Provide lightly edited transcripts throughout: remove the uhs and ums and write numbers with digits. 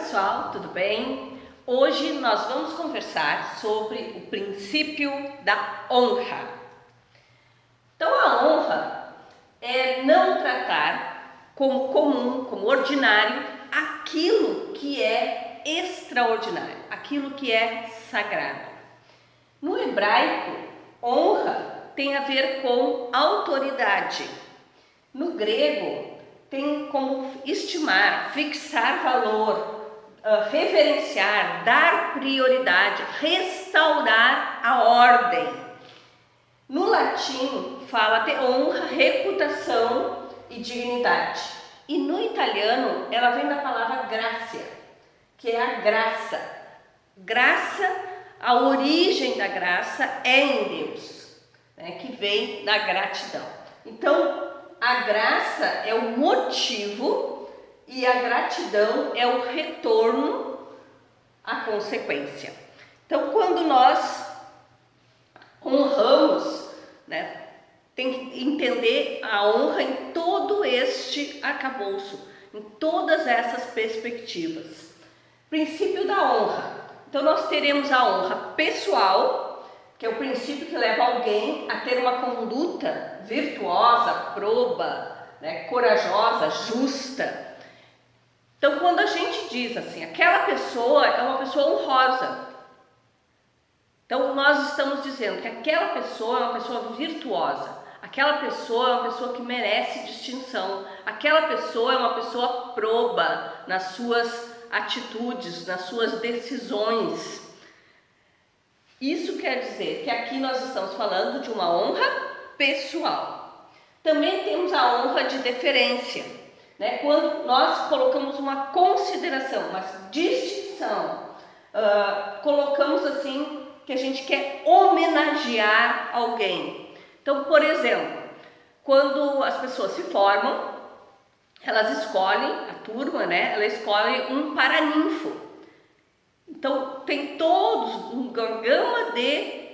pessoal, tudo bem? Hoje nós vamos conversar sobre o princípio da honra. Então a honra é não tratar como comum, como ordinário, aquilo que é extraordinário, aquilo que é sagrado. No hebraico, honra tem a ver com autoridade. No grego, tem como estimar, fixar valor, reverenciar, dar prioridade, restaurar a ordem. No latim, fala de honra, reputação e dignidade. E no italiano, ela vem da palavra gracia, que é a graça. Graça, a origem da graça é em Deus, né, que vem da gratidão. Então, a graça é o motivo e a gratidão é o retorno, a consequência. Então, quando nós honramos, né, tem que entender a honra em todo este arcabouço, em todas essas perspectivas. Princípio da honra. Então, nós teremos a honra pessoal, que é o princípio que leva alguém a ter uma conduta virtuosa, proba, né, corajosa, justa. Então, quando a gente diz assim, aquela pessoa é uma pessoa honrosa, então nós estamos dizendo que aquela pessoa é uma pessoa virtuosa, aquela pessoa é uma pessoa que merece distinção, aquela pessoa é uma pessoa proba nas suas atitudes, nas suas decisões. Isso quer dizer que aqui nós estamos falando de uma honra pessoal. Também temos a honra de deferência, né? Quando nós colocamos uma consideração, uma distinção, colocamos assim que a gente quer homenagear alguém. Então, por exemplo, quando as pessoas se formam, elas escolhem, a turma, né? Ela escolhe um paraninfo. Então, tem uma gama de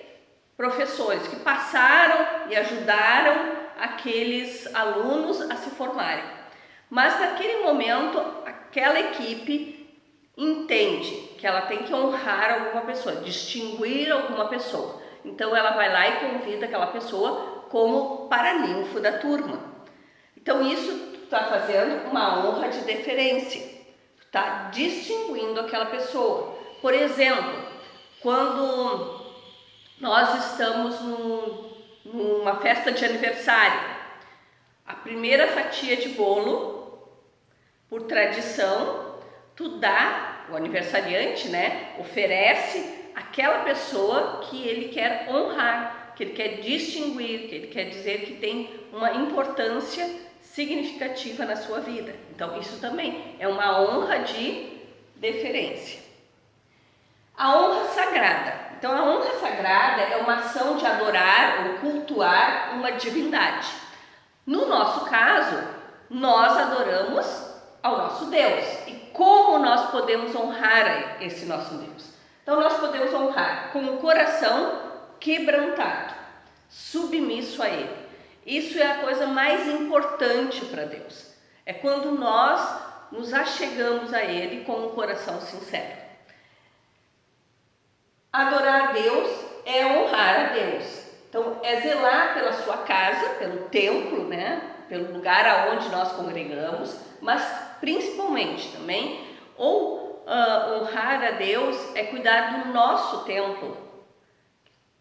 professores que passaram e ajudaram aqueles alunos a se formarem. Mas, naquele momento, aquela equipe entende que ela tem que honrar alguma pessoa, distinguir alguma pessoa. Então, ela vai lá e convida aquela pessoa como paraninfo da turma. Então, isso está fazendo uma honra de deferência, está distinguindo aquela pessoa. Por exemplo, quando nós estamos numa festa de aniversário, a primeira fatia de bolo, por tradição, tu dá, o aniversariante, né, oferece àquela pessoa que ele quer honrar, que ele quer distinguir, que ele quer dizer que tem uma importância significativa na sua vida. Então, isso também é uma honra de deferência. A honra sagrada. Então, a honra sagrada é uma ação de adorar ou cultuar uma divindade. No nosso caso, nós adoramos ao nosso Deus. E como nós podemos honrar esse nosso Deus? Então, nós podemos honrar com o coração quebrantado, submisso a Ele. Isso é a coisa mais importante para Deus. É quando nós nos achegamos a Ele com um coração sincero. Adorar a Deus é honrar a Deus. Então, é zelar pela sua casa, pelo templo, né? Pelo lugar aonde nós congregamos, mas principalmente também, honrar a Deus é cuidar do nosso templo,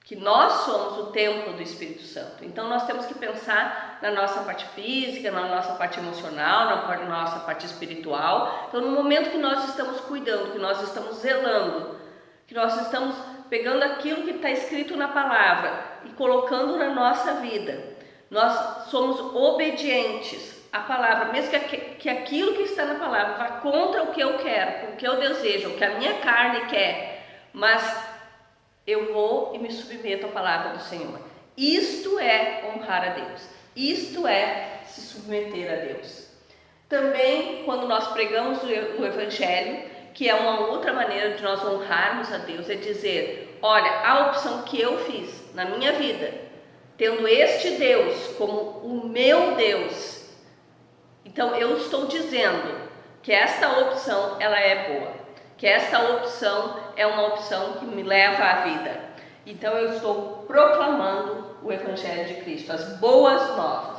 que nós somos o templo do Espírito Santo. Então, nós temos que pensar na nossa parte física, na nossa parte emocional, na nossa parte espiritual. Então, no momento que nós estamos cuidando, que nós estamos zelando, que nós estamos pegando aquilo que está escrito na palavra e colocando na nossa vida, nós somos obedientes à palavra, mesmo que aquilo que está na palavra vá contra o que eu quero, o que eu desejo, o que a minha carne quer, mas eu vou e me submeto à palavra do Senhor. Isto é honrar a Deus, isto é se submeter a Deus. Também, quando nós pregamos o Evangelho, que é uma outra maneira de nós honrarmos a Deus, é dizer, olha, a opção que eu fiz na minha vida, tendo este Deus como o meu Deus, então eu estou dizendo que esta opção ela é boa, que esta opção é uma opção que me leva à vida. Então eu estou proclamando o Evangelho de Cristo, as boas novas.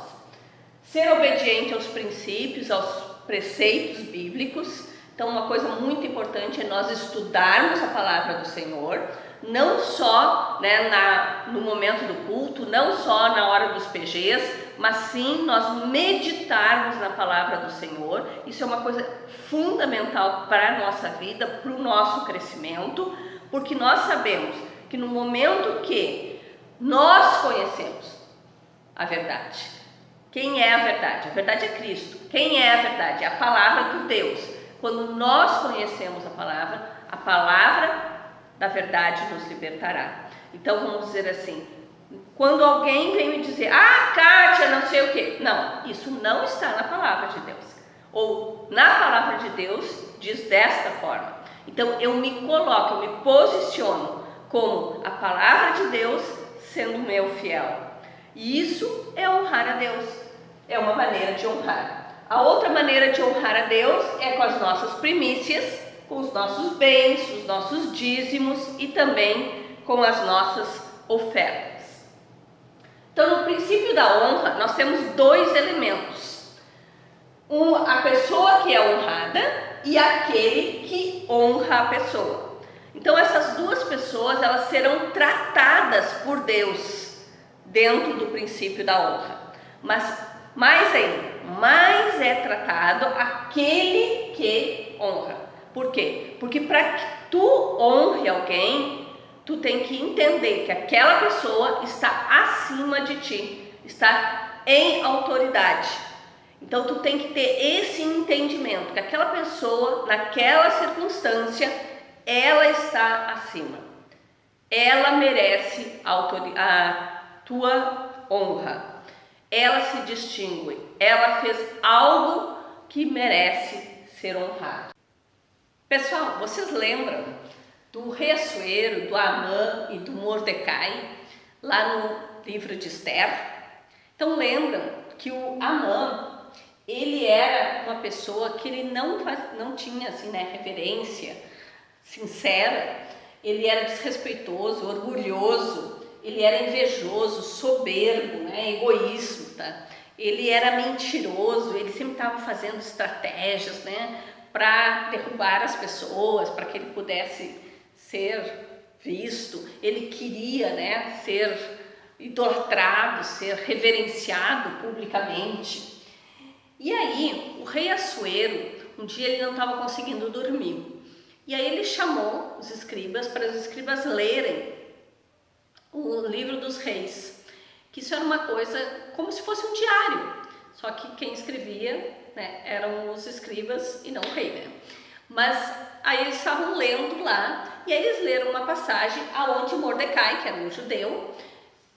Ser obediente aos princípios, aos preceitos bíblicos. Então uma coisa muito importante é nós estudarmos a palavra do Senhor, não só, né, no momento do culto, não só na hora dos PGs, mas sim nós meditarmos na palavra do Senhor. Isso é uma coisa fundamental para a nossa vida, para o nosso crescimento, porque nós sabemos que no momento que nós conhecemos a verdade, quem é a verdade? A verdade é Cristo. Quem é a verdade? É a palavra de Deus. Quando nós conhecemos a palavra da verdade nos libertará. Então vamos dizer assim, quando alguém vem me dizer, Kátia, não sei o quê. Não, isso não está na palavra de Deus. Ou na palavra de Deus diz desta forma. Então eu me coloco, eu me posiciono como a palavra de Deus sendo meu fiel. E isso é honrar a Deus. É uma maneira de honrar. A outra maneira de honrar a Deus é com as nossas primícias, com os nossos bens, os nossos dízimos e também com as nossas ofertas. Então, no princípio da honra, nós temos dois elementos. A pessoa que é honrada e aquele que honra a pessoa. Então, essas duas pessoas, elas serão tratadas por Deus dentro do princípio da honra. Mas, mais ainda, mais é tratado aquele que honra. Por quê? Porque para que tu honre alguém, tu tem que entender que aquela pessoa está acima de ti, está em autoridade. Então tu tem que ter esse entendimento, que aquela pessoa, naquela circunstância, ela está acima. Ela merece a tua honra. Ela se distingue, ela fez algo que merece ser honrado. Pessoal, vocês lembram do rei Assuero, do Amã e do Mordecai, lá no livro de Esther? Então lembram que o Amã, ele era uma pessoa que ele não tinha assim, né, reverência sincera, ele era desrespeitoso, orgulhoso, ele era invejoso, soberbo, né, egoísta, ele era mentiroso, ele sempre estava fazendo estratégias, né, para derrubar as pessoas, para que ele pudesse ser visto. Ele queria, né, ser idolatrado, ser reverenciado publicamente. E aí, o rei Assuero, um dia ele não estava conseguindo dormir. E aí ele chamou os escribas para os escribas lerem o livro dos reis. Que isso era uma coisa como se fosse um diário, só que quem escrevia, né, eram os escribas e não o rei, né? Mas aí eles estavam lendo lá, e aí eles leram uma passagem aonde Mordecai, que era um judeu,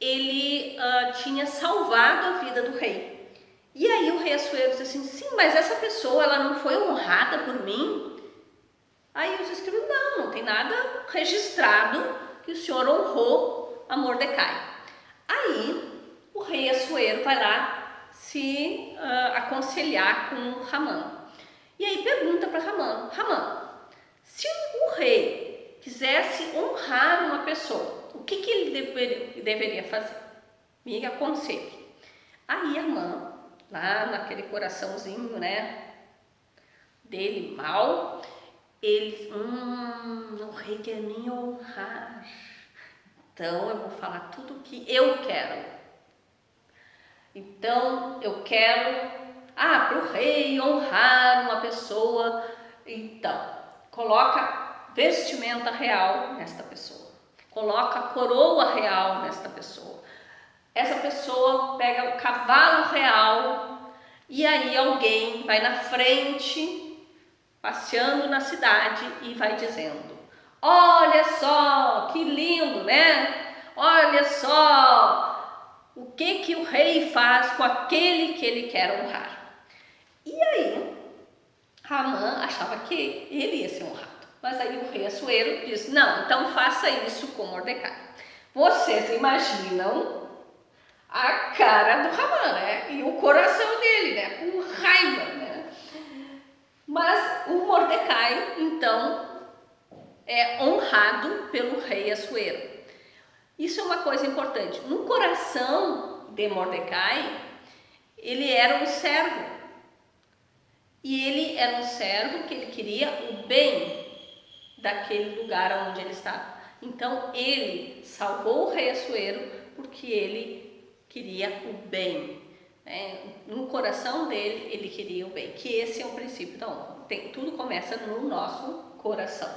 ele tinha salvado a vida do rei. E aí o rei Assuero disse assim, sim, mas essa pessoa, ela não foi honrada por mim? Aí os escribas, não tem nada registrado que o senhor honrou a Mordecai. Aí o rei Assuero vai lá se aconselhar com Ramã. E aí pergunta para Ramã, se o rei quisesse honrar uma pessoa, o que ele deveria fazer? Me aconselhe. Aí Ramã, lá naquele coraçãozinho, né, dele mal, ele, o rei quer me honrar, então eu vou falar tudo o que eu quero. Então, eu quero, para o rei honrar uma pessoa, então, coloca vestimenta real nesta pessoa, coloca coroa real nesta pessoa. Essa pessoa pega o cavalo real e aí alguém vai na frente, passeando na cidade e vai dizendo, olha só, que lindo, né? Olha só, o que o rei faz com aquele que ele quer honrar. E aí, Ramã achava que ele ia ser honrado. Mas aí o rei Assuero disse, não, então faça isso com Mordecai. Vocês imaginam a cara do Ramã, né? E o coração dele, né? Com raiva, né? Mas o Mordecai, então, é honrado pelo rei Assuero. Isso é uma coisa importante. No coração de Mordecai, ele era um servo. E ele era um servo que ele queria o bem daquele lugar onde ele estava. Então, ele salvou o rei Assuero porque ele queria o bem. No coração dele, ele queria o bem. Que esse é o princípio da honra. Tudo começa no nosso coração.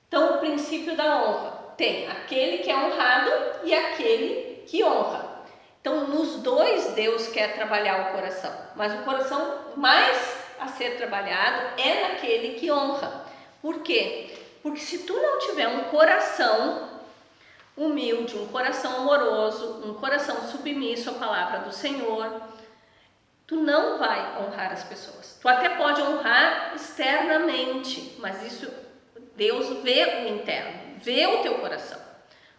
Então, o princípio da honra tem aquele que é honrado e aquele que honra. Então, nos dois, Deus quer trabalhar o coração, mas o coração mais a ser trabalhado é naquele que honra. Por quê? Porque se tu não tiver um coração humilde, um coração amoroso, um coração submisso à palavra do Senhor, tu não vai honrar as pessoas. Tu até pode honrar externamente, mas isso Deus vê o interno, vê o teu coração.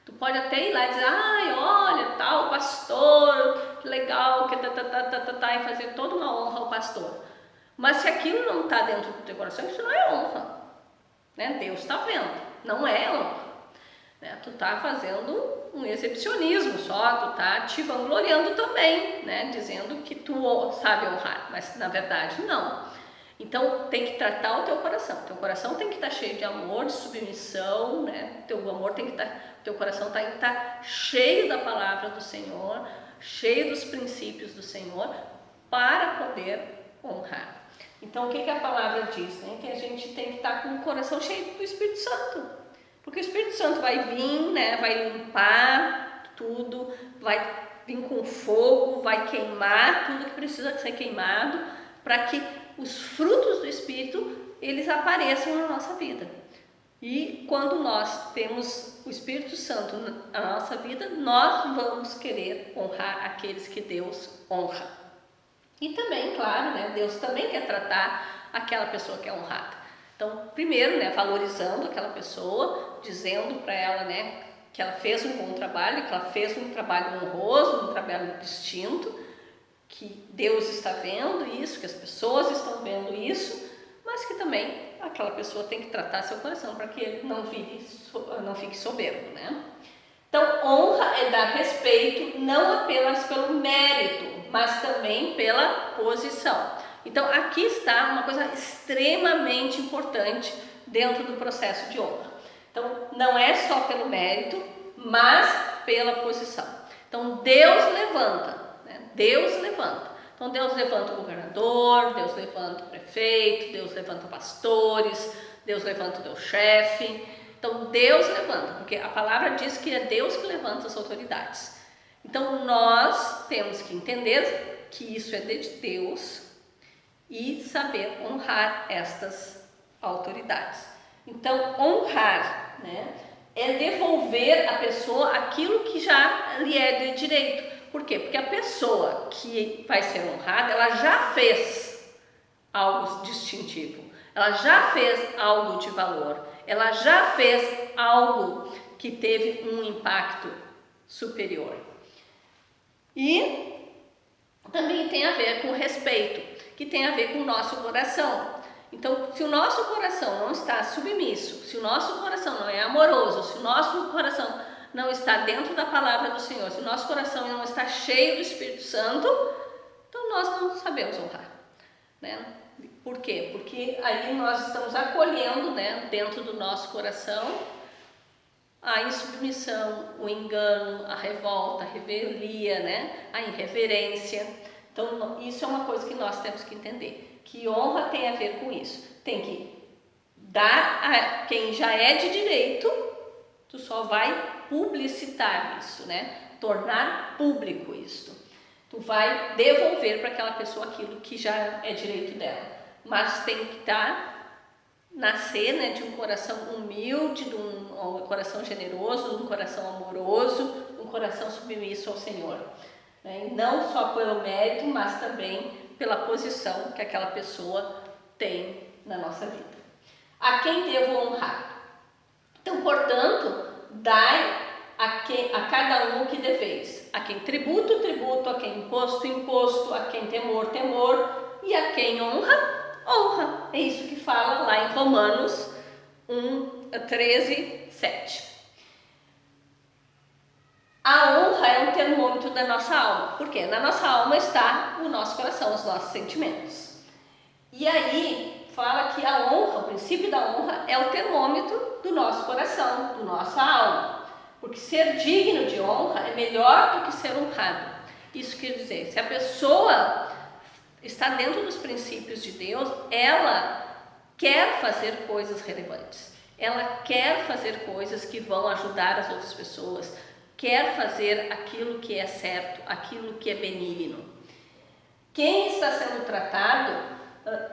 Tu pode até ir lá e dizer, ai, olha, tal pastor, que legal, que e fazer toda uma honra ao pastor. Mas se aquilo não está dentro do teu coração, isso não é honra. Deus está vendo, não é honra. Tu está fazendo um exibicionismo só, tu está te vangloriando também, dizendo que tu sabe honrar, mas na verdade não. Então tem que tratar o teu coração tem que estar cheio de amor, de submissão, teu amor tem que teu coração tem que estar cheio da palavra do Senhor, cheio dos princípios do Senhor, para poder honrar. Então o que a palavra diz? Que a gente tem que estar com o coração cheio do Espírito Santo, porque o Espírito Santo vai vir, vai limpar tudo, vai vir com fogo, vai queimar tudo que precisa ser queimado, para que os frutos do Espírito, eles apareçam na nossa vida. E quando nós temos o Espírito Santo na nossa vida, nós vamos querer honrar aqueles que Deus honra. E também, claro, Deus também quer tratar aquela pessoa que é honrada. Então, primeiro, valorizando aquela pessoa, dizendo para ela, que ela fez um bom trabalho, que ela fez um trabalho honroso, um trabalho distinto, que Deus está vendo isso, que as pessoas estão vendo isso, mas que também aquela pessoa tem que tratar seu coração para que ele não fique soberbo, Então, honra é dar respeito não apenas pelo mérito, mas também pela posição. Então, aqui está uma coisa extremamente importante dentro do processo de honra. Então, não é só pelo mérito, mas pela posição. Então, Deus levanta. Então, Deus levanta o governador, Deus levanta o prefeito, Deus levanta pastores, Deus levanta o teu chefe. Então, Deus levanta, porque a palavra diz que é Deus que levanta as autoridades. Então, nós temos que entender que isso é de Deus e saber honrar estas autoridades. Então, honrar, é devolver à pessoa aquilo que já lhe é de direito. Por quê? Porque a pessoa que vai ser honrada, ela já fez algo distintivo, ela já fez algo de valor, ela já fez algo que teve um impacto superior. E também tem a ver com respeito, que tem a ver com o nosso coração. Então, se o nosso coração não está submisso, se o nosso coração não é amoroso, se o nosso coração não está dentro da palavra do Senhor, se o nosso coração não está cheio do Espírito Santo, então nós não sabemos honrar, Por quê? Porque aí nós estamos acolhendo, dentro do nosso coração, a insubmissão, o engano, a revolta, a revelia, a irreverência. Então, isso é uma coisa que nós temos que entender, que honra tem a ver com isso. Tem que dar a quem já é de direito, tu só vai publicitar isso, tornar público isso. Tu vai devolver para aquela pessoa aquilo que já é direito dela, mas tem que nascer, de um coração humilde, de um coração generoso, de um coração amoroso, de um coração submisso ao Senhor, E não só pelo mérito, mas também pela posição que aquela pessoa tem na nossa vida. A quem devo honrar? Então, portanto, dai a cada um o que deveis. A quem tributo, tributo, a quem imposto, imposto, a quem temor, temor. e a quem honra, honra. É isso que fala lá em Romanos 13:7. A honra é um termômetro da nossa alma. Por quê? Na nossa alma está o nosso coração, os nossos sentimentos. E aí fala que a honra, o princípio da honra, é o termômetro do nosso coração, da nossa alma. Porque ser digno de honra é melhor do que ser honrado. Isso quer dizer, se a pessoa está dentro dos princípios de Deus, ela quer fazer coisas relevantes. Ela quer fazer coisas que vão ajudar as outras pessoas, quer fazer aquilo que é certo, aquilo que é benigno. Quem está sendo tratado,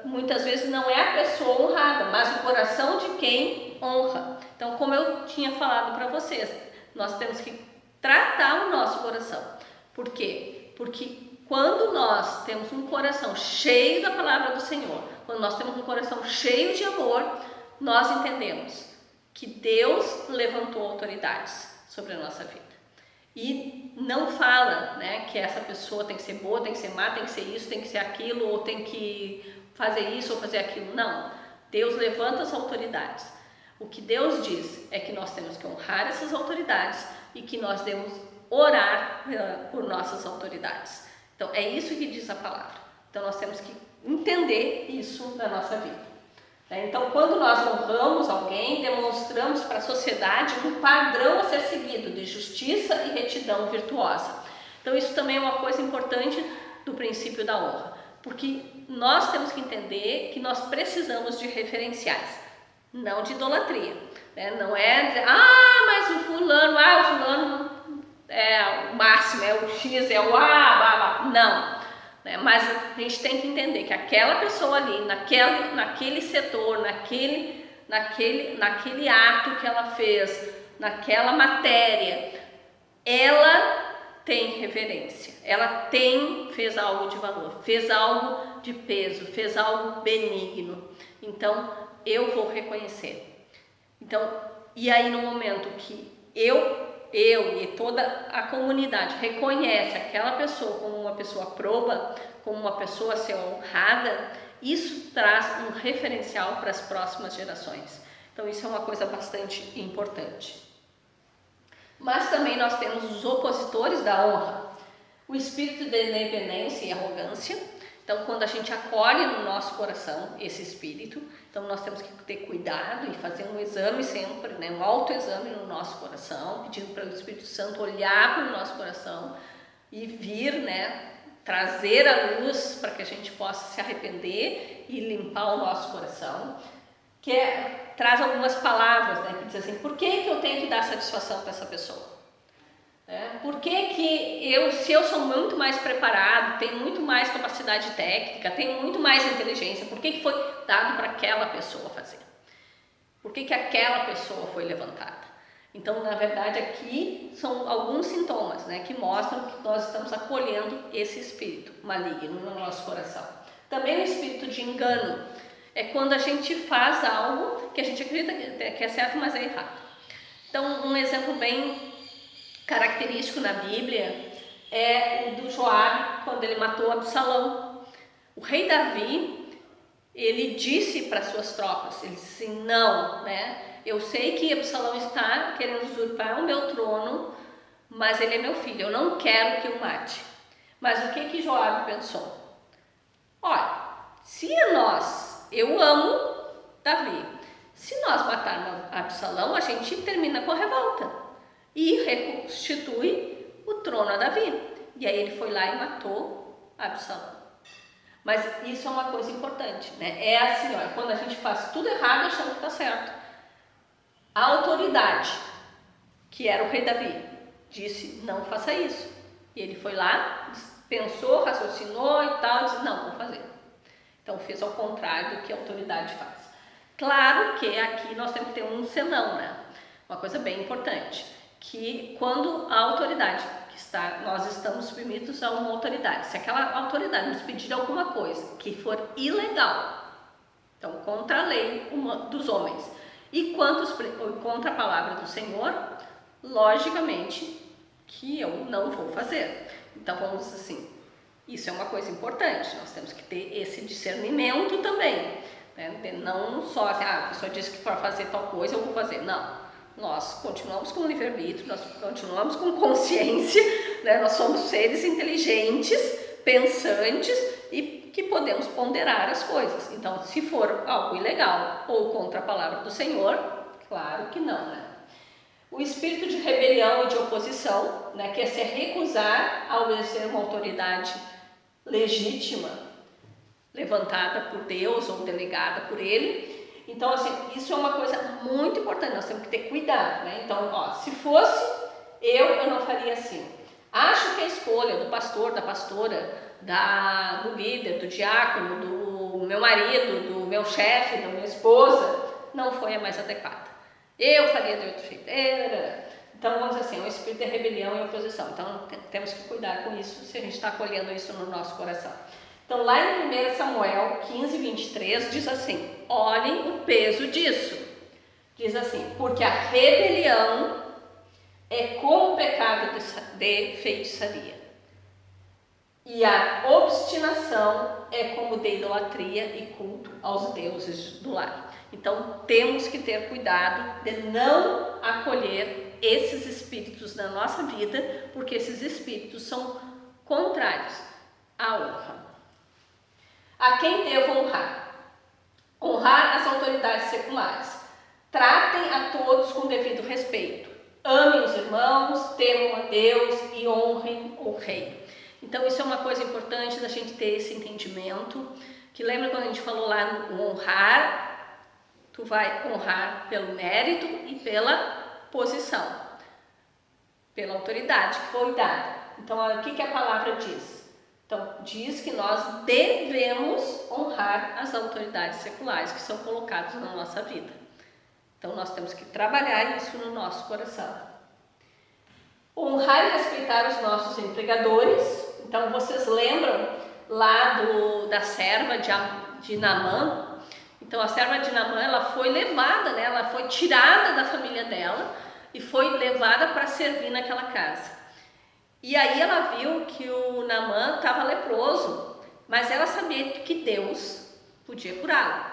muitas vezes não é a pessoa honrada, mas o coração de quem honra. Então, como eu tinha falado para vocês, nós temos que tratar o nosso coração. Por quê? Porque quando nós temos um coração cheio da palavra do Senhor, quando nós temos um coração cheio de amor, nós entendemos que Deus levantou autoridades sobre a nossa vida. E não fala, né, que essa pessoa tem que ser boa, tem que ser má, tem que ser isso, tem que ser aquilo, ou tem que fazer isso ou fazer aquilo. Não. Deus levanta as autoridades. O que Deus diz é que nós temos que honrar essas autoridades e que nós devemos orar por nossas autoridades. Então, é isso que diz a palavra. Então, nós temos que entender isso na nossa vida. Então, quando nós honramos alguém, demonstramos para a sociedade um padrão a ser seguido de justiça e retidão virtuosa. Então, isso também é uma coisa importante do princípio da honra, porque nós temos que entender que nós precisamos de referenciais, não de idolatria. Não é dizer, mas o fulano é o máximo, é o X, é o não. Mas a gente tem que entender que aquela pessoa ali, naquele setor, naquele ato que ela fez, naquela matéria, ela tem reverência, ela fez algo de valor, fez algo de peso, fez algo benigno. Então, eu vou reconhecer. Então, e aí no momento que eu e toda a comunidade reconhece aquela pessoa como uma pessoa proba, como uma pessoa a ser honrada, isso traz um referencial para as próximas gerações. Então isso é uma coisa bastante importante. Mas também nós temos os opositores da honra, o espírito de independência e arrogância. Então, quando a gente acolhe no nosso coração esse espírito, então nós temos que ter cuidado e fazer um exame sempre, um autoexame no nosso coração, pedindo para o Espírito Santo olhar para o nosso coração e vir, trazer a luz para que a gente possa se arrepender e limpar o nosso coração. Traz algumas palavras, que diz assim, por que eu tenho que dar satisfação para essa pessoa? Por que se eu sou muito mais preparado, tenho muito mais capacidade técnica, tenho muito mais inteligência, por que foi dado para aquela pessoa fazer? Por que aquela pessoa foi levantada? Então, na verdade, aqui são alguns sintomas, que mostram que nós estamos acolhendo esse espírito maligno no nosso coração. Também o espírito de engano é quando a gente faz algo que a gente acredita que é certo, mas é errado. Então, um exemplo bem característico na Bíblia é o do Joabe, quando ele matou Absalão. O rei Davi, ele disse para suas tropas, ele disse assim, não, eu sei que Absalão está querendo usurpar o meu trono, mas ele é meu filho, eu não quero que o mate. Mas o que Joabe pensou? Olha, eu amo Davi, se nós matarmos Absalão, a gente termina com a revolta e reconstitui o trono a Davi. E aí ele foi lá e matou Absalão. Mas isso é uma coisa importante, É assim, quando a gente faz tudo errado, achando que está certo. A autoridade, que era o rei Davi, disse, não faça isso. E ele foi lá, pensou, raciocinou e tal, e disse, não, vou fazer. Então fez ao contrário do que a autoridade faz. Claro que aqui nós temos que ter um senão, Uma coisa bem importante, que quando a autoridade nós estamos submetidos a uma autoridade, se aquela autoridade nos pedir alguma coisa que for ilegal, então contra a lei dos homens e contra a palavra do Senhor, logicamente que eu não vou fazer. Então vamos assim, Isso é uma coisa importante, nós temos que ter esse discernimento também, né? Não só assim, a pessoa disse que para fazer tal coisa eu vou fazer, não. Nós continuamos com livre-arbítrio, nós continuamos com consciência, né? Nós somos seres inteligentes, pensantes e que podemos ponderar as coisas. Então, se for algo ilegal ou contra a palavra do Senhor, claro que não, né? O espírito de rebelião e de oposição, né, que é se recusar a obedecer uma autoridade legítima, levantada por Deus ou delegada por Ele. Então, assim, isso é uma coisa muito importante, nós temos que ter cuidado, né? Então, ó, se fosse eu não faria assim. Acho que a escolha do pastor, da pastora, do líder, do diácono, do meu marido, do meu chefe, da minha esposa, não foi a mais adequada. Eu faria de outro jeito. Então, vamos dizer assim, o espírito de rebelião e oposição. Então, temos que cuidar com isso, se a gente está acolhendo isso no nosso coração. Então, lá em 1 Samuel 15, 23, diz assim, olhem o peso disso. Diz assim, porque a rebelião é como o pecado de feitiçaria. E a obstinação é como de idolatria e culto aos deuses do lar. Então, temos que ter cuidado de não acolher esses espíritos na nossa vida, porque esses espíritos são contrários à honra. A quem devo honrar? Honrar as autoridades seculares. Tratem a todos com devido respeito. Amem os irmãos, temam a Deus e honrem o rei. Então, isso é uma coisa importante da gente ter esse entendimento, que lembra quando a gente falou lá no honrar, tu vai honrar pelo mérito e pela posição, pela autoridade que foi dada. Então, o que a palavra diz? Então, diz que nós devemos honrar as autoridades seculares que são colocadas na nossa vida. Então, nós temos que trabalhar isso no nosso coração. Honrar e respeitar os nossos empregadores. Então, vocês lembram lá da serva de Naamã? Então, a serva de Naamã, ela foi levada, né? Ela foi tirada da família dela e foi levada para servir naquela casa. E aí ela viu que o Naamã estava leproso, mas ela sabia que Deus podia curá-lo.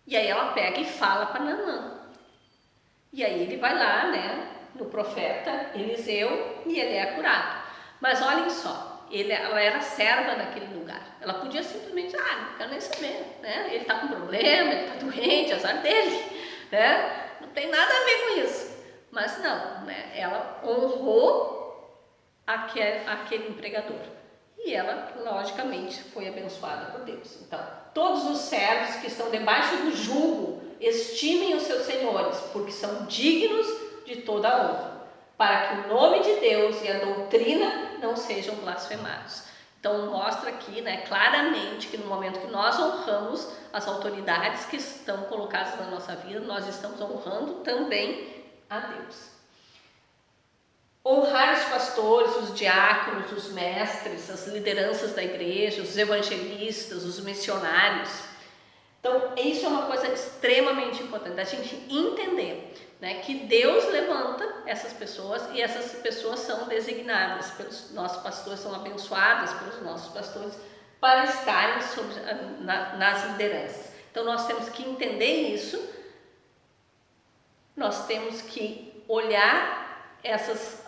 E aí ela pega e fala para Naamã. E aí ele vai lá, né, no profeta Eliseu, e ele é curado. Mas olhem só, ela era serva daquele lugar. Ela podia simplesmente dizer, não quero nem saber, né? Ele está com problema, ele está doente, azar dele, né? Não tem nada a ver com isso. Mas não, né? Ela honrou aquele empregador. E ela, logicamente, foi abençoada por Deus. Então, todos os servos que estão debaixo do jugo, estimem os seus senhores, porque são dignos de toda a honra, para que o nome de Deus e a doutrina não sejam blasfemados. Então, mostra aqui, né, claramente que no momento que nós honramos as autoridades que estão colocadas na nossa vida, nós estamos honrando também a Deus. Honrar os pastores, os diáconos, os mestres, as lideranças da igreja, os evangelistas, os missionários. Então, isso é uma coisa extremamente importante, da gente entender, né, que Deus levanta essas pessoas e essas pessoas são designadas pelos nossos pastores, são abençoadas pelos nossos pastores para estarem nas lideranças. Então, nós temos que entender isso, nós temos que olhar essas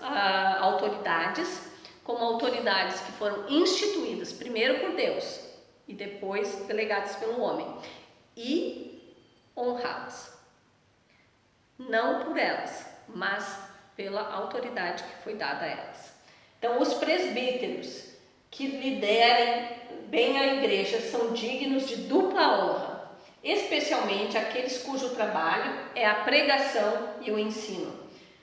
autoridades como autoridades que foram instituídas primeiro por Deus e depois delegadas pelo homem e honrá-las, não por elas, mas pela autoridade que foi dada a elas. Então, os presbíteros que liderem bem a igreja são dignos de dupla honra, especialmente aqueles cujo trabalho é a pregação e o ensino.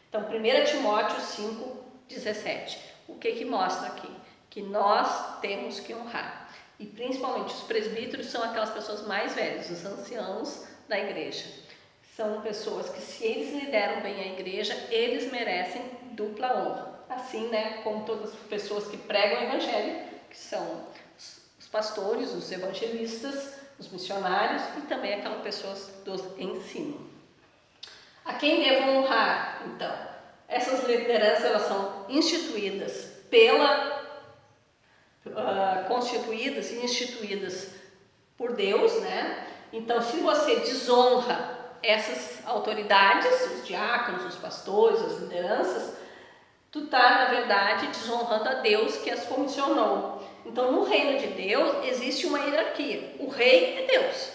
Então, 1 Timóteo 5, 17. O que mostra aqui? Que nós temos que honrar. E principalmente os presbíteros são aquelas pessoas mais velhas, os anciãos da igreja. São pessoas que, se eles lideram bem a igreja, eles merecem dupla honra. Assim, né, como todas as pessoas que pregam o evangelho, que são os pastores, os evangelistas, os missionários e também aquelas pessoas do ensino. A quem devo honrar, então? Essas lideranças, elas são instituídas constituídas e instituídas por Deus, né? Então, se você desonra essas autoridades, os diáconos, os pastores, as lideranças, tu está, na verdade, desonrando a Deus que as comissionou. Então, no reino de Deus, existe uma hierarquia. O rei é Deus.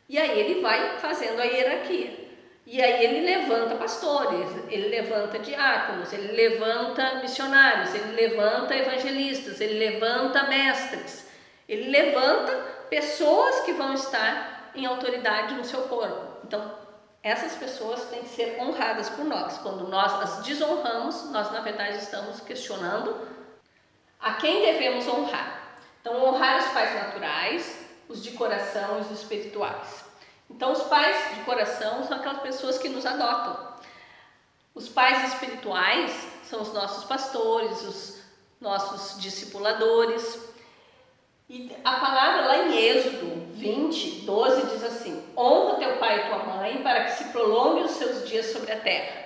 E aí ele vai fazendo a hierarquia. E aí ele levanta pastores, ele levanta diáconos, ele levanta missionários, ele levanta evangelistas, ele levanta mestres. Ele levanta pessoas que vão estar em autoridade no seu corpo. Então, essas pessoas têm que ser honradas por nós. Quando nós as desonramos, nós na verdade estamos questionando a quem devemos honrar. Então, honrar os pais naturais, os de coração e os espirituais. Então, os pais de coração são aquelas pessoas que nos adotam. Os pais espirituais são os nossos pastores, os nossos discipuladores. E a palavra lá em Êxodo 20, 12 diz assim: honra teu pai e tua mãe para que se prolongue os seus dias sobre a terra.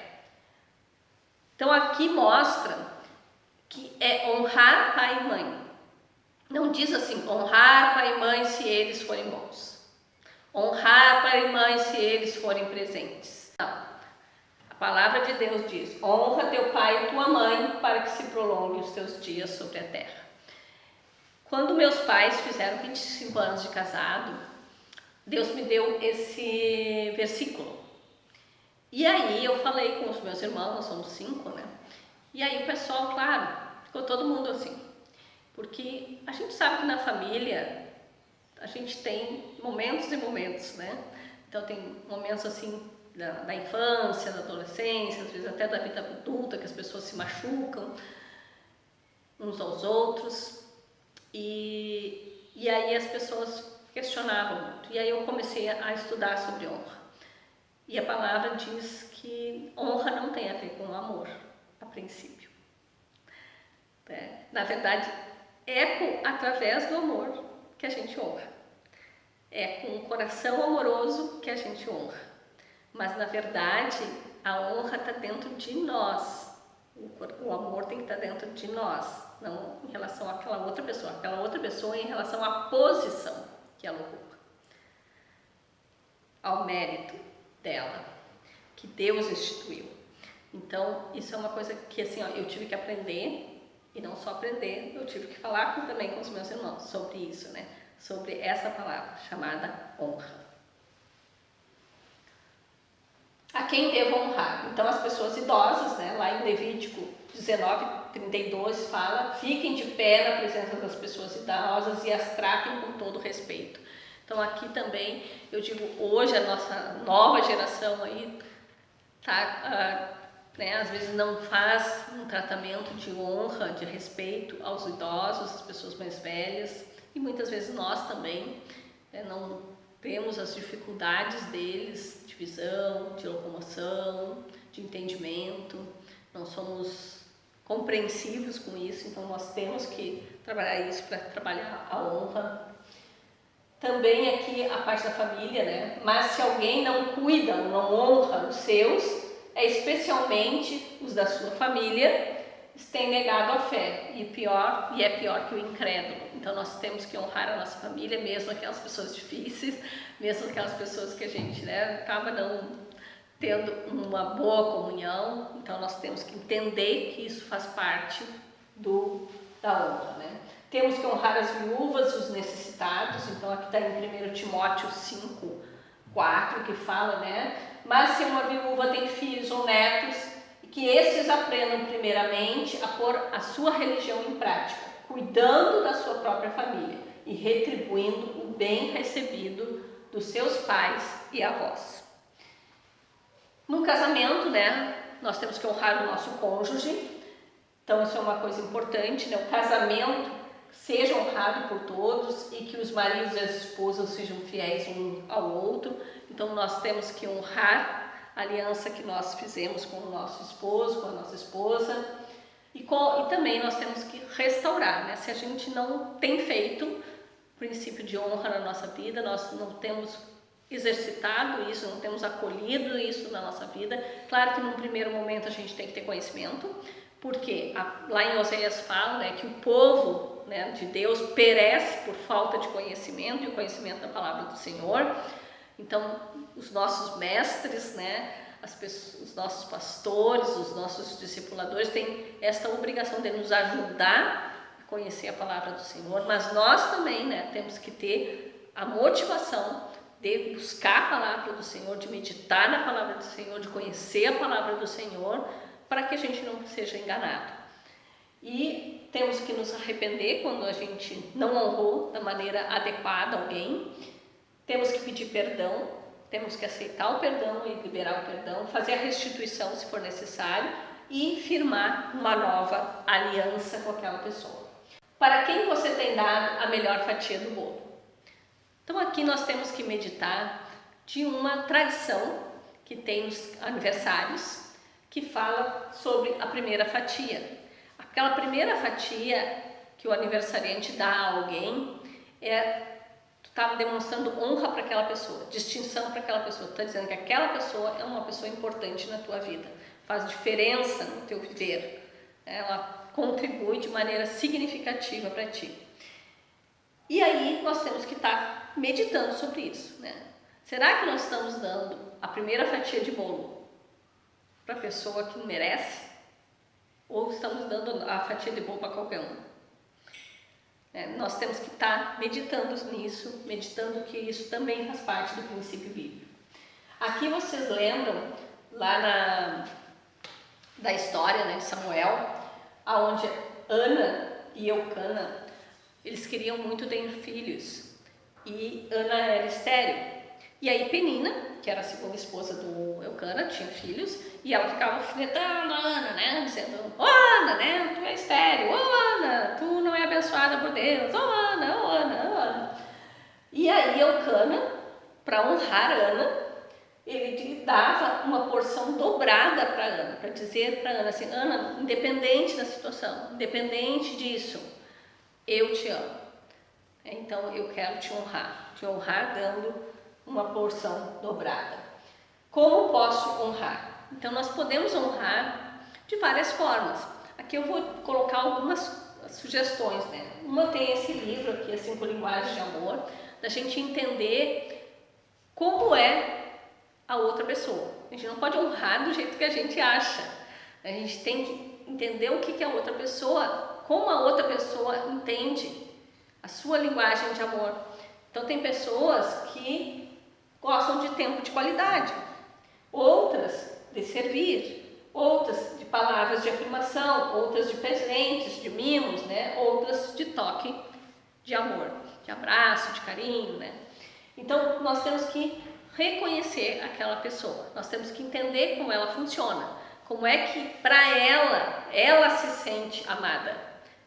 Então aqui mostra que é honrar pai e mãe. Não diz assim, honrar pai e mãe se eles forem bons. Honrar pai e mãe se eles forem presentes. Não. A palavra de Deus diz, honra teu pai e tua mãe para que se prolongue os teus dias sobre a terra. Quando meus pais fizeram 25 anos de casado, Deus me deu esse versículo. E aí eu falei com os meus irmãos, nós somos 5, né? E aí o pessoal, claro, ficou todo mundo assim. Porque a gente sabe que na família a gente tem momentos e momentos, né? Então tem momentos assim da infância, da adolescência, às vezes até da vida adulta, que as pessoas se machucam uns aos outros. E aí as pessoas questionavam muito. E aí eu comecei a estudar sobre honra. E a palavra diz que honra não tem a ver com amor, a princípio. Na verdade, é através do amor que a gente honra. É com o coração amoroso que a gente honra. Mas, na verdade, a honra está dentro de nós. O amor tem que estar dentro de nós, não em relação àquela outra pessoa. Aquela outra pessoa em relação à posição que ela ocupa. Ao mérito dela, que Deus instituiu. Então, isso é uma coisa que assim, eu tive que aprender. E não só aprender, eu tive que falar também com os meus irmãos sobre isso, né? Sobre essa palavra chamada honra. A quem devo honrar? Então, as pessoas idosas, né? Lá em Levítico 19, 32 fala: fiquem de pé na presença das pessoas idosas e as tratem com todo respeito. Então, aqui também, eu digo, hoje a nossa nova geração aí tá... às vezes não faz um tratamento de honra, de respeito aos idosos, às pessoas mais velhas, e muitas vezes nós também não temos as dificuldades deles de visão, de locomoção, de entendimento, não somos compreensivos com isso, então nós temos que trabalhar isso para trabalhar a honra. Também aqui a parte da família, né? Mas se alguém não cuida, não honra os seus, especialmente os da sua família, têm negado a fé e é pior que o incrédulo. Então nós temos que honrar a nossa família, mesmo aquelas pessoas difíceis, mesmo aquelas pessoas que a gente acaba não tendo uma boa comunhão. Então nós temos que entender que isso faz parte da honra, né? Temos que honrar as viúvas e os necessitados. Então aqui está em 1 Timóteo 5, 4, que fala, né? Mas se uma viúva tem filhos ou netos, que esses aprendam primeiramente a pôr a sua religião em prática, cuidando da sua própria família e retribuindo o bem recebido dos seus pais e avós. No casamento, né, nós temos que honrar o nosso cônjuge, então isso é uma coisa importante, né? O casamento seja honrado por todos e que os maridos e as esposas sejam fiéis um ao outro. Então nós temos que honrar a aliança que nós fizemos com o nosso esposo, com a nossa esposa, e também nós temos que restaurar, né? Se a gente não tem feito o princípio de honra na nossa vida, nós não temos exercitado isso, não temos acolhido isso na nossa vida. Claro que num primeiro momento a gente tem que ter conhecimento, porque lá em Oséias fala, né, que o povo né, de Deus perece por falta de conhecimento, e o conhecimento da palavra do Senhor. Então, os nossos mestres, né, os nossos pastores, os nossos discipuladores têm esta obrigação de nos ajudar a conhecer a palavra do Senhor, mas nós também, né, temos que ter a motivação de buscar a palavra do Senhor, de meditar na palavra do Senhor, de conhecer a palavra do Senhor, para que a gente não seja enganado. E temos que nos arrepender quando a gente não honrou da maneira adequada alguém. Temos que pedir perdão, temos que aceitar o perdão e liberar o perdão, fazer a restituição se for necessário e firmar uma nova aliança com aquela pessoa. Para quem você tem dado a melhor fatia do bolo? Então aqui nós temos que meditar de uma tradição que tem nos aniversários, que fala sobre a primeira fatia. Aquela primeira fatia que o aniversariante dá a alguém tu está demonstrando honra para aquela pessoa, distinção para aquela pessoa. Tu está dizendo que aquela pessoa é uma pessoa importante na tua vida, faz diferença no teu viver, ela contribui de maneira significativa para ti. E aí nós temos que estar meditando sobre isso, né? Será que nós estamos dando a primeira fatia de bolo para a pessoa que merece? Ou estamos dando a fatia de bolo para qualquer um? Nós temos que estar meditando nisso, meditando que isso também faz parte do princípio bíblico. Aqui vocês lembram lá da história, né, de Samuel, onde Ana e Eucana, eles queriam muito ter filhos, e Ana era estéril. E aí Penina, que era a segunda esposa do Eucana, tinha filhos, e ela ficava alfinetando a Ana, né, dizendo: "Ô Ana, né, tu é estéril, ô Ana, tu não é abençoada por Deus, ô Ana, ô Ana, ô Ana." E aí Eucana, para honrar Ana, ele lhe dava uma porção dobrada para Ana, para dizer para Ana assim: "Ana, independente da situação, independente disso, eu te amo. Então eu quero te honrar dando uma porção dobrada." Como posso honrar? Então nós podemos honrar de várias formas. Aqui eu vou colocar algumas sugestões, né? Uma tem esse livro aqui, as 5 linguagens de amor, da gente entender como é a outra pessoa. A gente não pode honrar do jeito que a gente acha. A gente tem que entender o que a outra pessoa, como a outra pessoa entende a sua linguagem de amor. Então tem pessoas que gostam de tempo de qualidade, outras de servir, outras de palavras de afirmação, outras de presentes, de mimos, né? Outras de toque de amor, de abraço, de carinho, né? Então nós temos que reconhecer aquela pessoa, nós temos que entender como ela funciona, como é que para ela se sente amada,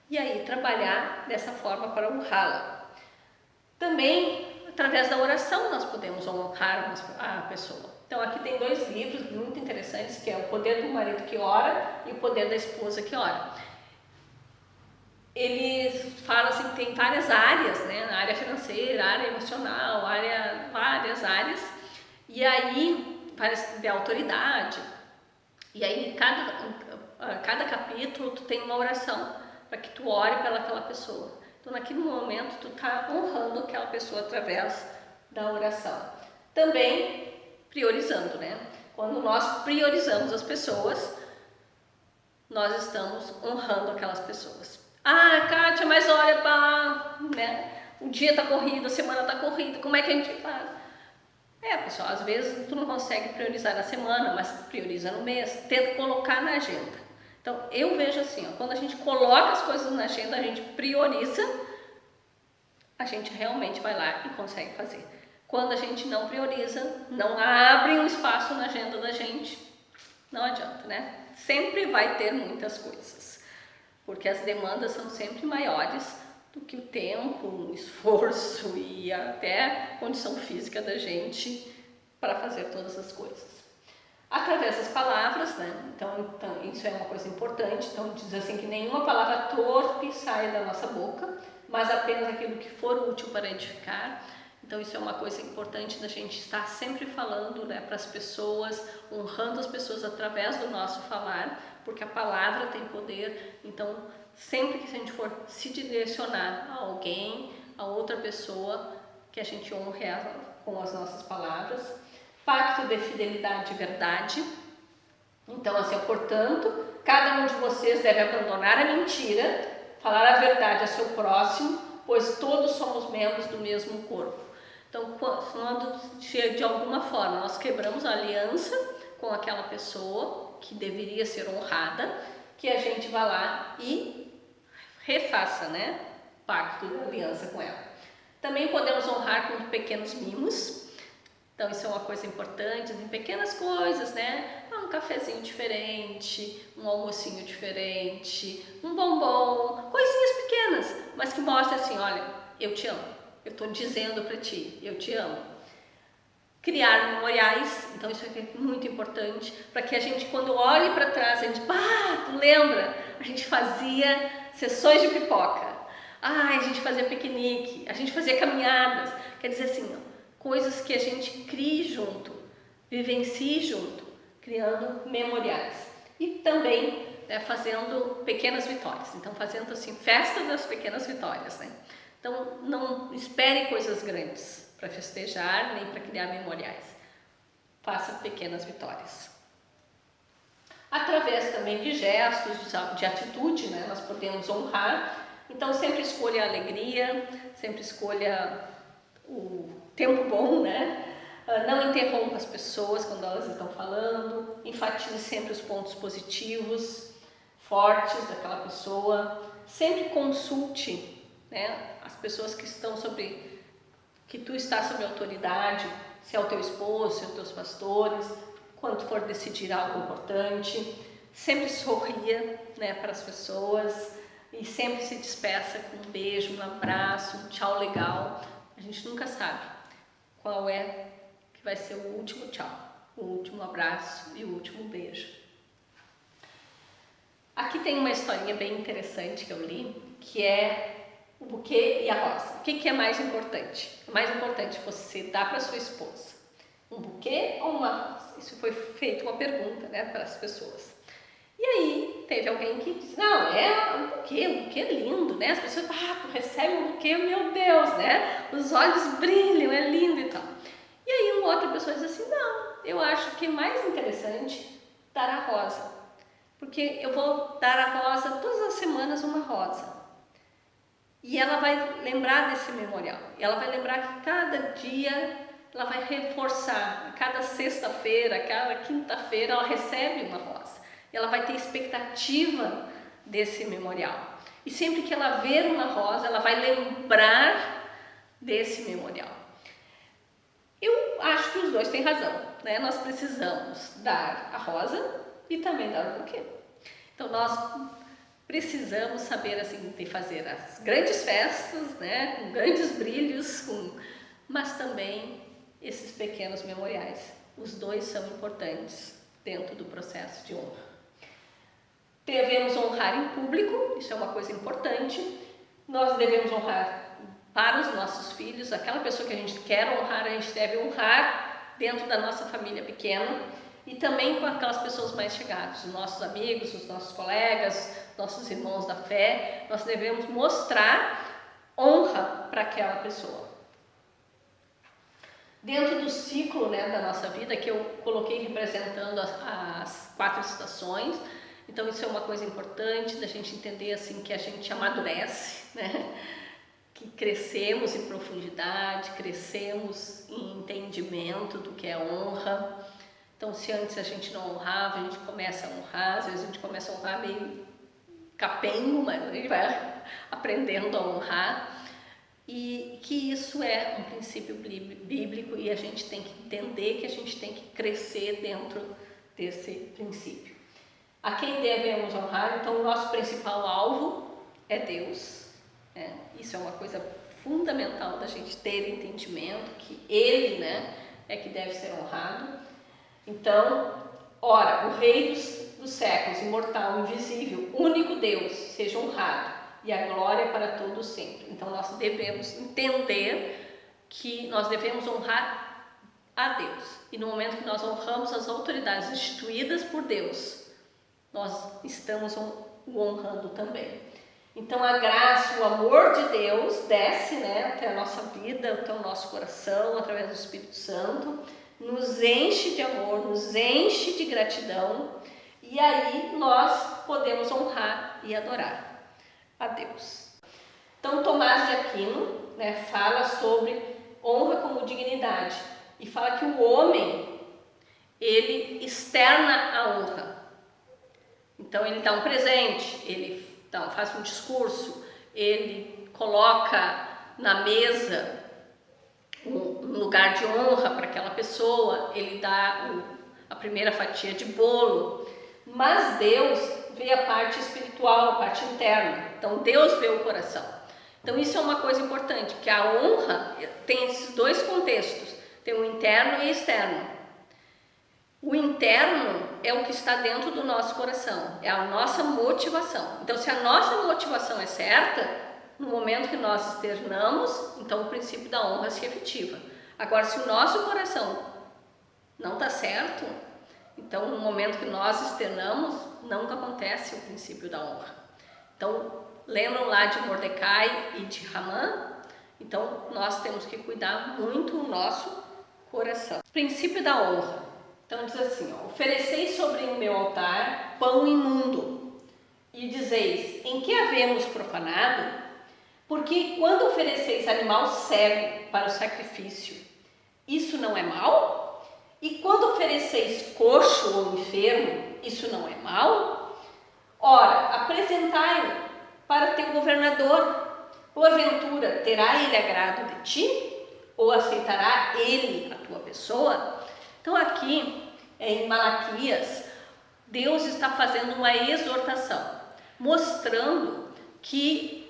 e aí trabalhar dessa forma para honrá-la. Também através da oração nós podemos honrar a pessoa. Então aqui tem 2 livros muito interessantes, que é O Poder do Marido que Ora e O Poder da Esposa que Ora. Eles falam assim que tem várias áreas, né? Na área financeira, área emocional, várias áreas, e aí parece de autoridade. E aí cada capítulo tu tem uma oração para que tu ore pelaquela pessoa. Então naquele momento tu está honrando aquela pessoa através da oração. Também priorizando, né? Quando nós priorizamos as pessoas, nós estamos honrando aquelas pessoas. Ah, Kátia, mas olha, né? O dia está corrido, a semana está corrida, como é que a gente faz? Pessoal, às vezes tu não consegue priorizar na semana, mas prioriza no mês, tenta colocar na agenda. Então eu vejo assim, quando a gente coloca as coisas na agenda, a gente prioriza, a gente realmente vai lá e consegue fazer. Quando a gente não prioriza, não abre um espaço na agenda da gente, não adianta, né? Sempre vai ter muitas coisas, porque as demandas são sempre maiores do que o tempo, o esforço e até a condição física da gente para fazer todas as coisas. Através das palavras, né? Então isso é uma coisa importante. Então diz assim que nenhuma palavra torpe saia da nossa boca, mas apenas aquilo que for útil para edificar. Então isso é uma coisa importante da gente estar sempre falando, né, para as pessoas, honrando as pessoas através do nosso falar, porque a palavra tem poder. Então sempre que a gente for se direcionar a alguém, a outra pessoa, que a gente honre ela com as nossas palavras. Pacto de fidelidade e verdade. Então, assim, portanto, cada um de vocês deve abandonar a mentira, falar a verdade a seu próximo, pois todos somos membros do mesmo corpo. Então, quando de alguma forma nós quebramos a aliança com aquela pessoa que deveria ser honrada, que a gente vá lá e refaça, né, pacto de aliança com ela. Também podemos honrar com pequenos mimos. Então isso é uma coisa importante, em pequenas coisas, né? Um cafezinho diferente, um almocinho diferente, um bombom, coisinhas pequenas, mas que mostram assim, olha, eu te amo, eu estou dizendo para ti, eu te amo. Criar memoriais, então isso é muito importante, para que a gente, quando olhe para trás, a gente, tu lembra? A gente fazia sessões de pipoca, a gente fazia piquenique, a gente fazia caminhadas, quer dizer assim, coisas que a gente crie junto, vivencie junto, criando memoriais. E também fazendo pequenas vitórias, então fazendo assim, festa das pequenas vitórias, né? Então não espere coisas grandes para festejar, nem para criar memoriais. Faça pequenas vitórias. Através também de gestos, de atitude, né? Nós podemos honrar. Então sempre escolha a alegria, sempre escolha o tempo bom, né? Não interrompa as pessoas quando elas estão falando, enfatize sempre os pontos positivos, fortes daquela pessoa, sempre consulte, né, as pessoas que estão que tu estás sob autoridade, se é o teu esposo, se é os teus pastores, quando for decidir algo importante, sempre sorria, né, para as pessoas e sempre se despeça com um beijo, um abraço, um tchau legal. A gente nunca sabe qual é que vai ser o último tchau, o último abraço e o último beijo. Aqui tem uma historinha bem interessante que eu li, que é o buquê e a rosa. O que é mais importante? É mais importante você dar para sua esposa um buquê ou uma rosa? Isso foi feita uma pergunta, né, para as pessoas. E aí teve alguém que disse, não, é um buquê é lindo, né? As pessoas, tu recebe um buquê, meu Deus, né? Os olhos brilham, é lindo e tal. E aí uma outra pessoa diz assim, não, eu acho que é mais interessante dar a rosa, porque eu vou dar a rosa todas as semanas, uma rosa. E ela vai lembrar desse memorial, e ela vai lembrar que cada dia ela vai reforçar, cada sexta-feira, cada quinta-feira ela recebe uma rosa. E ela vai ter expectativa desse memorial. E sempre que ela ver uma rosa, ela vai lembrar desse memorial. Eu acho que os dois têm razão, né? Nós precisamos dar a rosa e também dar o buquê. Então nós precisamos saber assim de fazer as grandes festas, né? Com grandes brilhos, mas também esses pequenos memoriais. Os dois são importantes dentro do processo de honra. Devemos honrar em público, isso é uma coisa importante. Nós devemos honrar para os nossos filhos, aquela pessoa que a gente quer honrar, a gente deve honrar dentro da nossa família pequena e também com aquelas pessoas mais chegadas, os nossos amigos, os nossos colegas, nossos irmãos da fé. Nós devemos mostrar honra para aquela pessoa. Dentro do ciclo, né, da nossa vida, que eu coloquei representando as 4 estações, então isso é uma coisa importante da gente entender assim que a gente amadurece, né? Que crescemos em profundidade, crescemos em entendimento do que é honra. Então se antes a gente não honrava, a gente começa a honrar, às vezes a gente começa a honrar meio capengo, mas a gente vai aprendendo a honrar. E que isso é um princípio bíblico e a gente tem que entender que a gente tem que crescer dentro desse princípio. A quem devemos honrar? Então o nosso principal alvo é Deus, né? Isso é uma coisa fundamental da gente ter entendimento que Ele, né, é que deve ser honrado. Então, ora, o Rei dos séculos, imortal, invisível, único Deus, seja honrado e a glória para todos sempre. Então nós devemos entender que nós devemos honrar a Deus. E no momento que nós honramos as autoridades instituídas por Deus, nós estamos o honrando também. Então a graça, o amor de Deus desce, né, até a nossa vida, até o nosso coração, através do Espírito Santo, nos enche de amor, nos enche de gratidão, e aí nós podemos honrar e adorar a Deus. Então Tomás de Aquino, né, fala sobre honra como dignidade e fala que o homem, ele externa a honra. Então ele dá um presente, ele faz um discurso, ele coloca na mesa um lugar de honra para aquela pessoa, ele dá a primeira fatia de bolo, mas Deus vê a parte espiritual, a parte interna. Então Deus vê o coração. Então isso é uma coisa importante, que a honra tem esses dois contextos, tem o interno e o externo. O interno é o que está dentro do nosso coração, é a nossa motivação. Então se a nossa motivação é certa, no momento que nós externamos, então o princípio da honra se efetiva. Agora, se o nosso coração não está certo, então no momento que nós externamos, nunca acontece o princípio da honra. Então, lembram lá de Mordecai e de Hamã? Então, nós temos que cuidar muito do nosso coração. Princípio da honra. Então, diz assim, ó, ofereceis sobre o meu altar pão imundo e dizeis, em que havemos profanado? Porque quando ofereceis animal cego para o sacrifício, isso não é mal? E quando ofereceis coxo ou enfermo, isso não é mal? Ora, apresentai-o para teu governador. Porventura, terá ele agrado de ti? Ou aceitará ele a tua pessoa? Então aqui, em Malaquias, Deus está fazendo uma exortação, mostrando que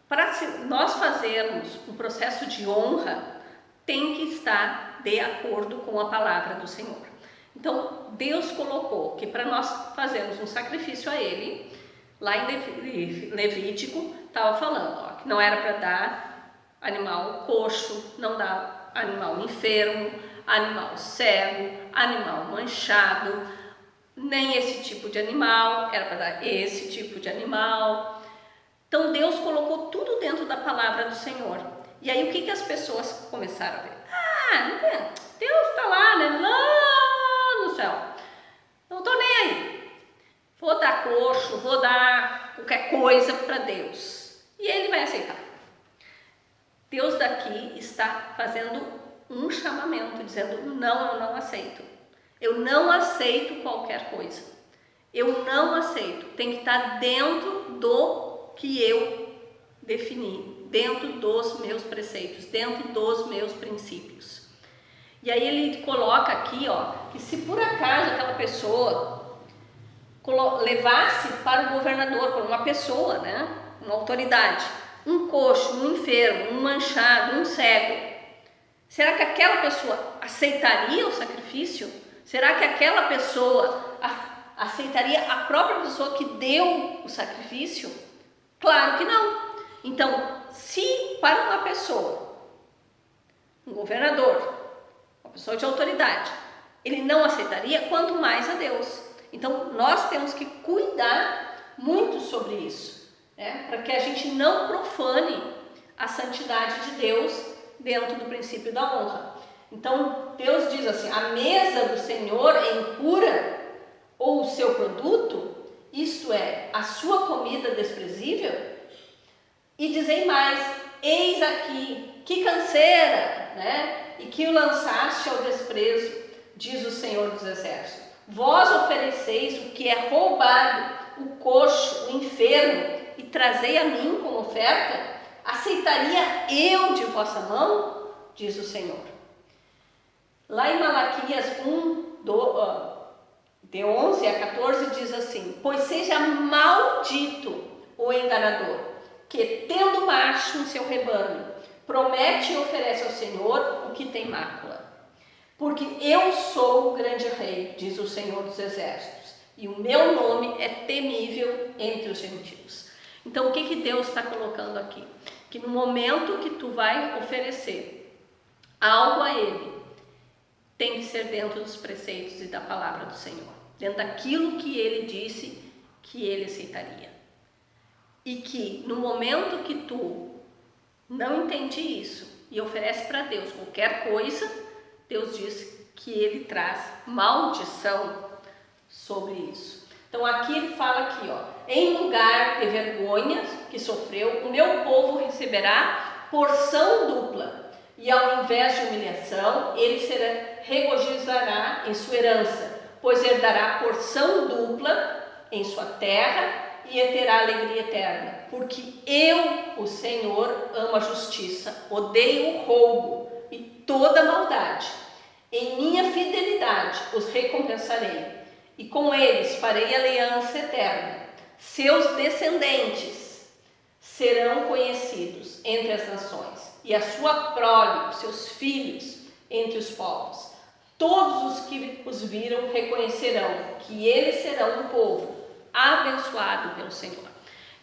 para nós fazermos um processo de honra, tem que estar de acordo com a palavra do Senhor. Então, Deus colocou que para nós fazermos um sacrifício a Ele, lá em Levítico, estava falando ó, que não era para dar animal coxo, não dar animal enfermo, animal cego, animal manchado, nem esse tipo de animal, era para dar esse tipo de animal. Então Deus colocou tudo dentro da palavra do Senhor. E aí o que as pessoas começaram a ver? Deus está lá, né? Lá no céu. Não estou nem aí. Vou dar coxo, vou dar qualquer coisa para Deus. E Ele vai aceitar. Deus daqui está fazendo um chamamento, dizendo, não, eu não aceito. Eu não aceito qualquer coisa. Eu não aceito. Tem que estar dentro do que eu defini, dentro dos meus preceitos, dentro dos meus princípios. E aí ele coloca aqui, ó, que se por acaso aquela pessoa levasse para o governador, para uma pessoa, né, uma autoridade, um coxo, um enfermo, um manchado, um cego, será que aquela pessoa aceitaria o sacrifício? Será que aquela pessoa aceitaria a própria pessoa que deu o sacrifício? Claro que não. Então, se para uma pessoa, um governador, uma pessoa de autoridade, ele não aceitaria, quanto mais a Deus. Então, nós temos que cuidar muito sobre isso, né? Para que a gente não profane a santidade de Deus dentro do princípio da honra. Então, Deus diz assim, a mesa do Senhor é impura, ou o seu produto, isto é, a sua comida desprezível? E dizem mais, eis aqui, que canseira, né? E que o lançaste ao desprezo, diz o Senhor dos Exércitos. Vós ofereceis o que é roubado, o coxo, o enfermo, e trazei a mim como oferta? Aceitaria eu de vossa mão? Diz o Senhor. Lá em Malaquias 1, de 11 a 14 diz assim, pois seja maldito o enganador, que tendo macho em seu rebanho, promete e oferece ao Senhor o que tem mácula. Porque eu sou o grande rei, diz o Senhor dos Exércitos, e o meu nome é temível entre os gentios. Então o que Deus está colocando aqui? Que no momento que tu vai oferecer algo a Ele, tem que ser dentro dos preceitos e da palavra do Senhor, dentro daquilo que Ele disse que Ele aceitaria. E que no momento que tu não entende isso e oferece para Deus qualquer coisa, Deus diz que Ele traz maldição sobre isso. Então aqui ele fala aqui, ó, em lugar de vergonha que sofreu, o meu povo receberá porção dupla, e ao invés de humilhação, ele regozijará em sua herança, pois herdará porção dupla em sua terra e terá alegria eterna, porque eu, o Senhor, amo a justiça, odeio o roubo e toda maldade. Em minha fidelidade os recompensarei, e com eles farei aliança eterna. Seus descendentes serão conhecidos entre as nações, e a sua prole, seus filhos, entre os povos. Todos os que os viram reconhecerão que eles serão um povo abençoado pelo Senhor.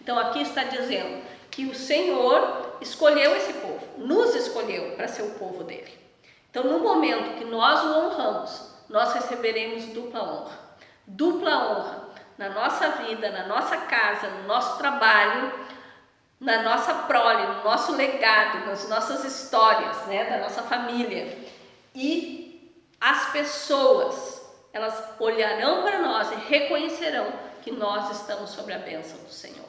Então aqui está dizendo que o Senhor escolheu esse povo, nos escolheu para ser o povo dele. Então no momento que nós o honramos, nós receberemos dupla honra. Dupla honra na nossa vida, na nossa casa, no nosso trabalho, na nossa prole, no nosso legado, nas nossas histórias, né, da nossa família. E as pessoas, elas olharão para nós e reconhecerão que nós estamos sob a bênção do Senhor.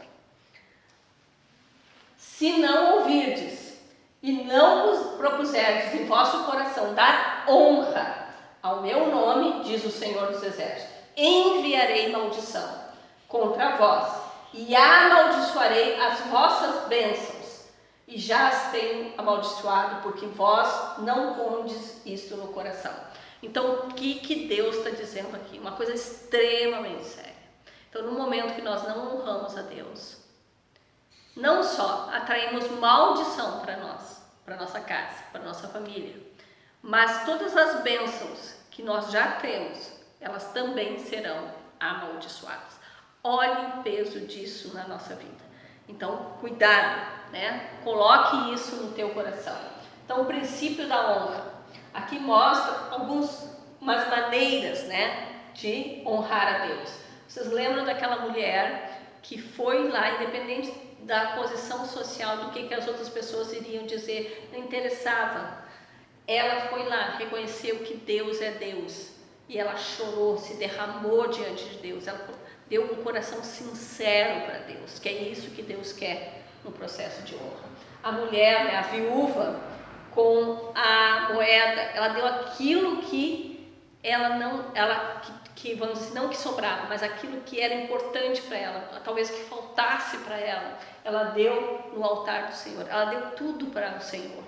Se não ouvirdes e não vos propuserdes em vosso coração dar honra ao meu nome, diz o Senhor dos Exércitos, enviarei maldição contra vós e amaldiçoarei as vossas bênçãos, e já as tenho amaldiçoado, porque vós não pondes isto no coração. Então, o que Deus está dizendo aqui? Uma coisa extremamente séria. Então, no momento que nós não honramos a Deus, não só atraímos maldição para nós, para nossa casa, para nossa família, mas todas as bênçãos que nós já temos, elas também serão amaldiçoadas. Olhe o peso disso na nossa vida. Então, cuidado, né? Coloque isso no teu coração. Então, o princípio da honra. Aqui mostra algumas maneiras, né, de honrar a Deus. Vocês lembram daquela mulher que foi lá, independente da posição social, do que as outras pessoas iriam dizer, não interessava. Ela foi lá, reconheceu que Deus é Deus. E ela chorou, se derramou diante de Deus. Ela deu um coração sincero para Deus, que é isso que Deus quer no processo de honra. A mulher, né, a viúva, com a moeda, ela deu aquilo que vamos dizer, não que sobrava, mas aquilo que era importante para ela, talvez que faltasse para ela, ela deu no altar do Senhor, ela deu tudo para o Senhor.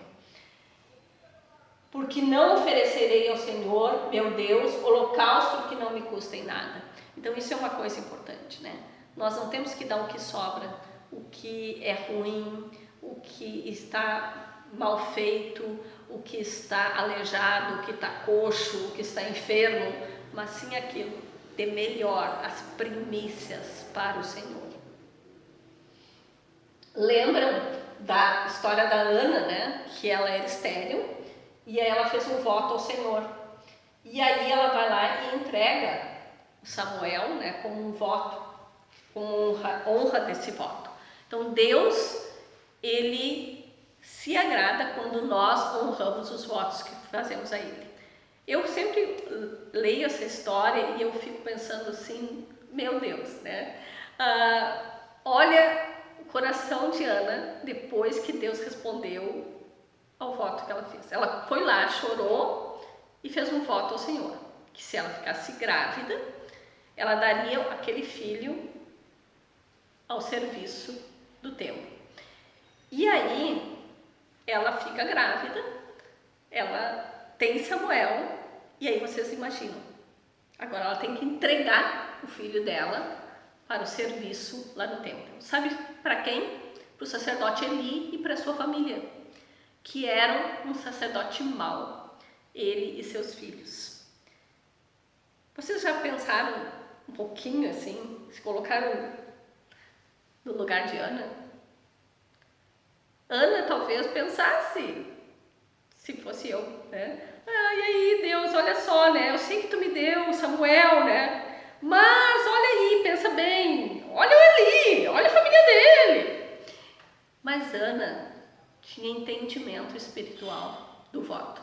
Porque não oferecerei ao Senhor, meu Deus, holocausto que não me custem nada. Então isso é uma coisa importante, né? Nós não temos que dar o que sobra, o que é ruim, o que está mal feito, o que está aleijado, o que está coxo, o que está enfermo, mas sim aquilo de melhor, as primícias para o Senhor. Lembram da história da Ana, né? Que ela era estéril e aí ela fez um voto ao Senhor. E aí ela vai lá e entrega Samuel, né, como um voto, com honra desse voto. Então Deus, ele se agrada quando nós honramos os votos que fazemos a Ele. Eu sempre leio essa história e eu fico pensando assim, meu Deus, né? Olha o coração de Ana depois que Deus respondeu ao voto que ela fez. Ela foi lá, chorou e fez um voto ao Senhor, que se ela ficasse grávida, ela daria aquele filho ao serviço do templo. E aí, ela fica grávida, ela tem Samuel, e aí vocês imaginam, agora ela tem que entregar o filho dela para o serviço lá no templo. Sabe para quem? Para o sacerdote Eli e para a sua família, que eram um sacerdote mau, ele e seus filhos. Vocês já pensaram um pouquinho assim, se colocaram no lugar de Ana? Ana talvez pensasse, se fosse eu, né? E aí, Deus, olha só, né? Eu sei que tu me deu Samuel, né? Mas olha aí, pensa bem, olha o Eli, olha a família dele. Mas Ana tinha entendimento espiritual do voto,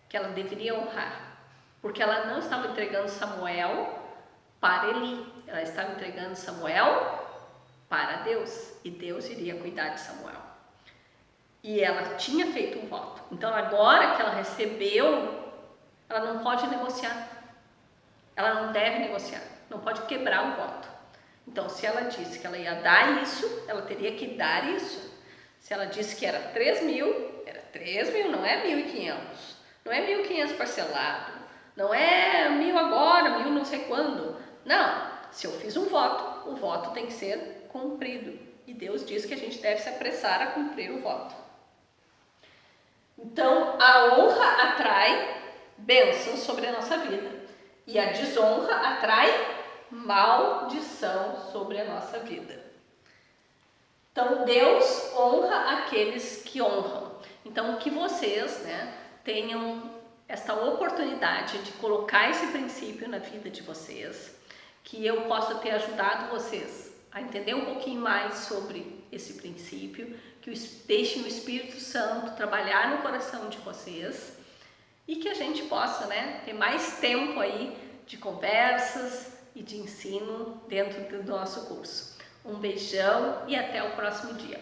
que ela deveria honrar, porque ela não estava entregando Samuel para Eli, ela estava entregando Samuel para Deus, e Deus iria cuidar de Samuel. E ela tinha feito um voto, então agora que ela recebeu, ela não pode negociar, ela não deve negociar, não pode quebrar o voto. Então, se ela disse que ela ia dar isso, ela teria que dar isso. Se ela disse que era 3.000, era 3.000, não é 1.500, não é 1.500 parcelado, não é 1.000 agora, 1.000 não sei quando. Não, se eu fiz um voto, o voto tem que ser cumprido. E Deus diz que a gente deve se apressar a cumprir o voto. Então, a honra atrai bênçãos sobre a nossa vida. E a desonra atrai maldição sobre a nossa vida. Então, Deus honra aqueles que honram. Então, que vocês, tenham esta oportunidade de colocar esse princípio na vida de vocês, que eu possa ter ajudado vocês a entender um pouquinho mais sobre esse princípio, que deixem o Espírito Santo trabalhar no coração de vocês e que a gente possa, ter mais tempo aí de conversas e de ensino dentro do nosso curso. Um beijão e até o próximo dia.